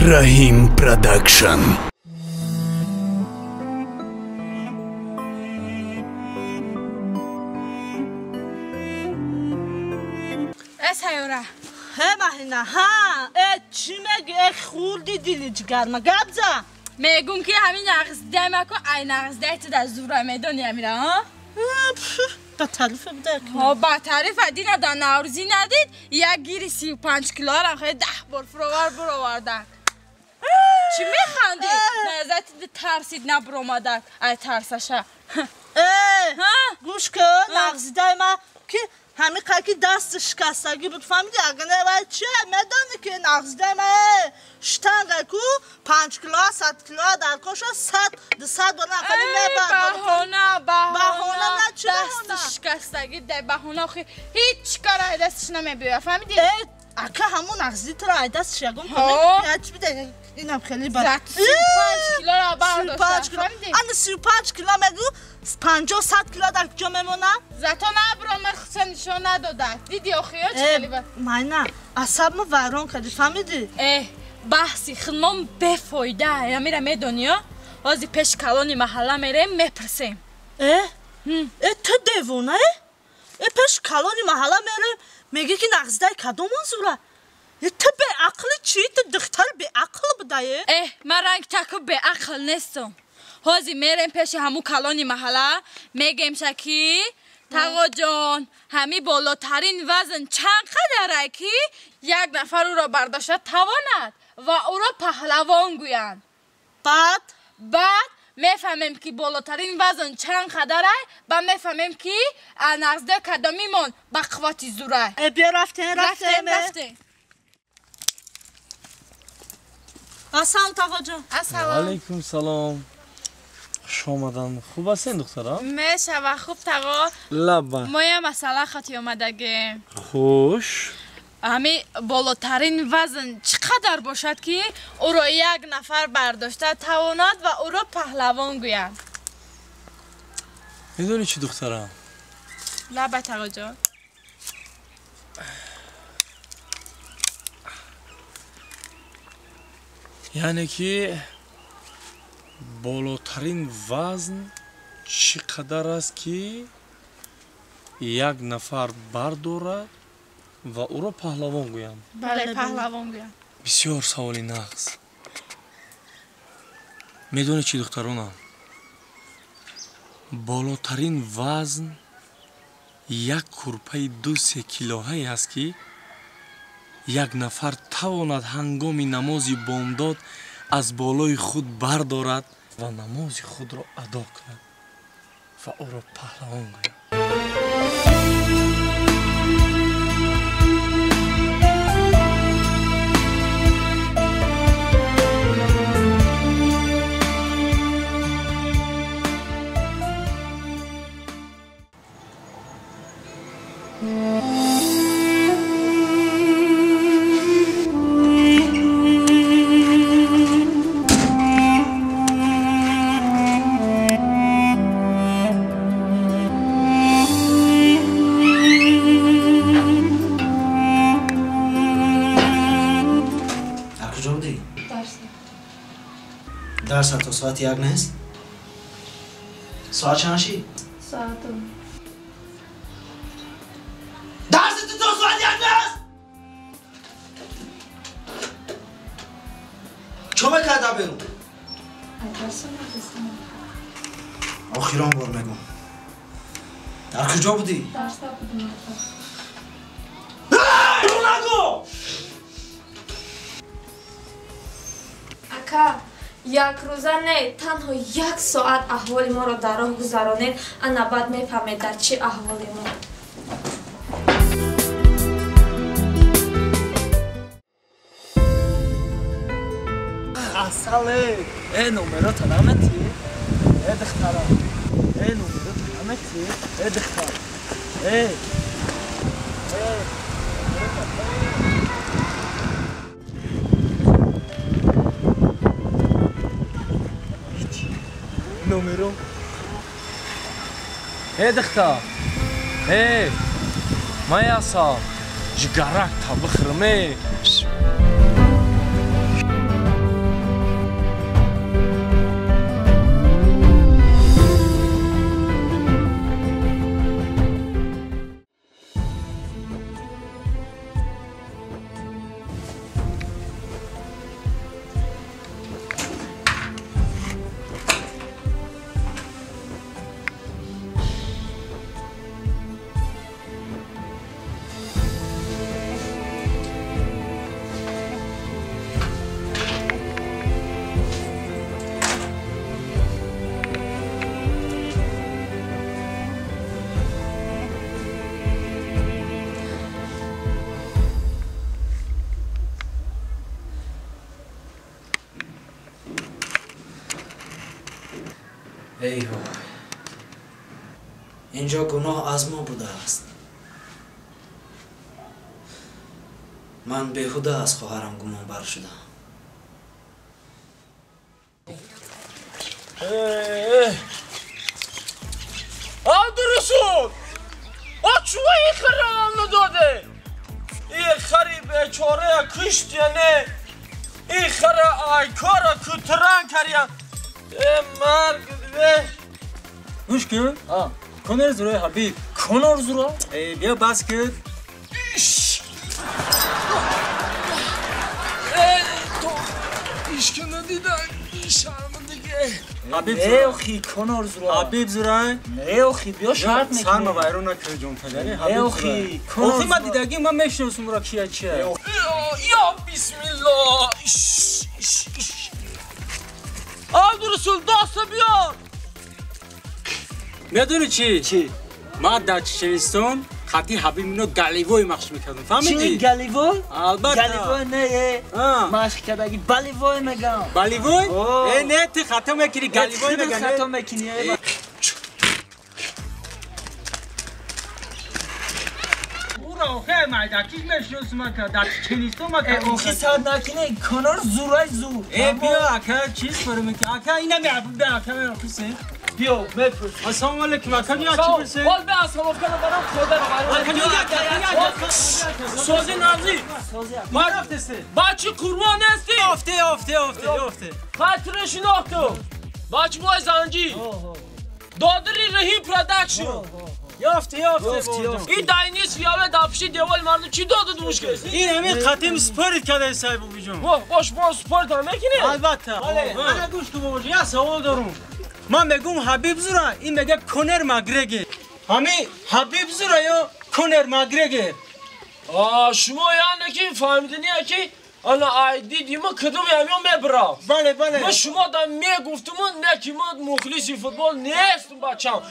Rahim Production. Sayora. He mahina ha. چی میگی؟ خوردی دیلی جگر ما گبزا. میگم که همین نقصده مکو ای نقصده تو در زوره میدونی میره ها؟ با تعریف بده ها با تعریف دینا دا نوروزی ندید یک گیری 35 کیلو را خیلی 10 بار برآوردن. چی میخندی؟ نزدت ترسید نبرو مادر ای ترسشه. گوش کن نقصده ما که همین که دست شکستگی بود فهمیدی اگه نه چه میدونی که نقصده ما شتنگه کو 5 کیلو 100 کیلو در کوشا 100 بار نخواهی بهونه نه چه دست شکستگی ده بهونه خیلی هیچ کار دستش نمیبیره فهمیدی؟ اگه همون نقصدی تو را دستش یکم کنی چی بیده اینم خیلی بد 35 کیلو را برداشته فهمیدی؟ انا 35 کیلو میگو 50-100 کیلو در کجا میمونم؟ زتا نبرو مرخصه نشون نداده دیدی آخیه چه خیلی بد من نه اصابمو وران کردی فهمیدی؟ بحثی خلمون بفایده یا میره میدونی ازی پیش کلانی محله میره میپرسیم تو دیوونه؟ پیش کلانی محله میره میگه که نقصده کدوم منظوره؟ تو به عقل چی؟ تو دختر به عقل بودایی؟ من رنگ تکو به عقل نیستم هازی میریم پیش همون کلانی محله میگیم شکی تقا جان همی بالاترین وزن چند قدره که یک نفر او را برداشته تواند و او را پهلوان گویند بعد میفهمیم که بالاترین وزن چند قدره و میفهمیم که نقصده کدامیمون با قوتی زوره بیا رفتیم السلام تقا جان علیکم سلام خوش آمدن خوب هستین دخترا؟ میشه و خوب تقا لبه ما یه مسئله خطی اومدگیم خوش همی بالاترین وزن چقدر باشد که او را یک نفر برداشته تواند و او را پهلوان گویند میدونی چی دخترا؟ لبه تقا جان یعنی که بالاترین وزن چقدر است که یک نفر بردارد و او را پهلوان گویند بله پهلوان گویند بسیار سوالی نقص میدونی چی دخترانم بالاترین وزن یک کورپه 2-3 کیلوهایی است که یک نفر تواند هنگام نماز بامداد از بالای خود بردارد و نماز خود را ادا کند و او را پهلوان گوید درس تا ساعت یک نیست؟ ساعت چند شی؟ ساعت درس تا ساعت یک نیست؟ چه میکرده برو؟ آخیران بار میگم در کجا بودی؟ درس بودم برو نگو! اکا یک روزه نه تنها 1 ساعت احوال ما را در راه گذرانید انا بعد میفهمید در چه احوالی ما اصله نمرات علامتی دخترا نمرات علامتی دخترا نمرو دختر ما یاسا جگرک تا بخرمه ای وای اینجا گناه از ما بوده است من بیهوده از خواهرم گمان بر شدم عبدالرسول چوه این خره هم نداده این خری بیچاره کشت یا نه این خره آیکارا کتران کریم مرگ دیده گوش کن کنر زروی حبیب کنر زرو بیا بس کن تو ایشکه ندیدن این شرم دیگه حبیب زرو کنر زرو حبیب زرو نه اخی بیا شرط میکنی سرما بایرون نکره جون پدری حبیب اخی اخی من دیدگی من میشناسم را کیه چیه یا بسم الله عبدالرسول دست بیار میدونی چی؟ ما در چشمستان خطی حبیب اینو گلیوی مخش میکردم فهمیدی؟ چی گلیوی؟ البته گلیوی نه مشق کردگی بلیوی میگم بلیوی؟ نه تی خطا میکنی گلیوی میگن خطا میکنی اوخه مایداکیش میشنوس ما که در چنیستو ما که اوخی ساد نکنه کنار زورای زور بیا اکا چیز فرمی که اکا اینا میعبود به اکا میرخیسه بیا میپرس السلام علیکم اکا نیا چی برسه؟ حال به اصلا افکنه برام خدا رو برام سوزی نازی ما رفتسته بچه قربان هستی افته خاطر شناختو بچه بای زنجی دادری رهی پرودکشن یافته این داینیس فیاوه دافشی دیوال مردم چی داده دوش کسی؟ این همین خطیم سپارت کرده صاحب بیجون باش ما سپورت هم میکنه؟ البته من گوش تو بابا یه سوال دارم من میگم حبیب زورا این میگه کنر مگرگه همین حبیب زورا یا کنر مگرگه شما یعنی که فهمیدنی که انا آیدی دیما کدوم همیون میبرم بله من شما دا میگفتم نه که من مخلصی فوتبال نیستم بچم